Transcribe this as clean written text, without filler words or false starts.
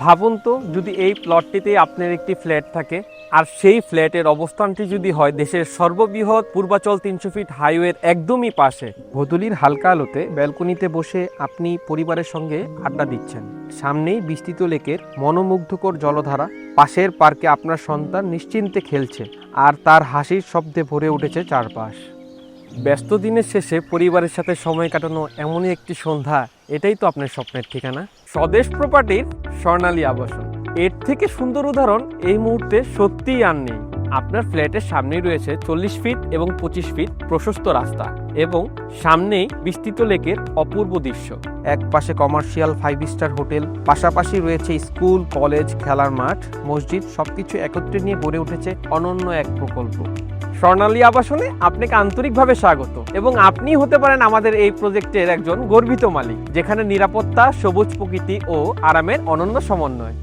ভাবুন তো যদি এই প্লটটিতে আপনার একটি ফ্ল্যাট থাকে আর সেই ফ্ল্যাটের অবস্থানটি যদি হয় দেশের সর্ববৃহৎ পূর্বাচল 300 ফিট হাইওয়ের একদমই পাশে। গোধূলির হালকা আলোতে ব্যালকনিতে বসে আপনি পরিবারের সঙ্গে আড্ডা দিচ্ছেন, সামনেই বিস্তৃত লেকের মনোমুগ্ধকর জলধারা, পাশের পার্কে আপনার সন্তান নিশ্চিন্তে খেলছে আর তার হাসির শব্দে ভরে উঠেছে চারপাশ। ব্যস্ত দিনের শেষে পরিবারের সাথে সময় কাটানো এমনই একটি সন্ধ্যা, এটাই তো আপনার স্বপ্নের ঠিকানা। স্বদেশ প্রপার্টির স্বর্ণালী আবাসন, এর থেকে সুন্দর উদাহরণ এই মুহূর্তে সত্যিই আর নেই। আপনার ফ্ল্যাটের সামনেই রয়েছে 40 ফিট এবং 25 ফিট প্রশস্ত রাস্তা এবং সামনেই বিস্তৃত লেকের অপূর্ব দৃশ্য। এক পাশে কমার্শিয়াল 5 স্টার হোটেল, পাশাপাশি রয়েছে স্কুল, কলেজ, খেলার মাঠ, মসজিদ, সবকিছু একত্রে নিয়ে গড়ে উঠেছে অনন্য এক প্রকল্প। স্বর্ণালী আবাসনে আপনাকে আন্তরিকভাবে স্বাগত এবং আপনি হতে পারেন আমাদের এই প্রজেক্টের একজন গর্বিত মালিক, যেখানে নিরাপত্তা, সবুজ প্রকৃতি ও আরামের অনন্য সমন্বয়।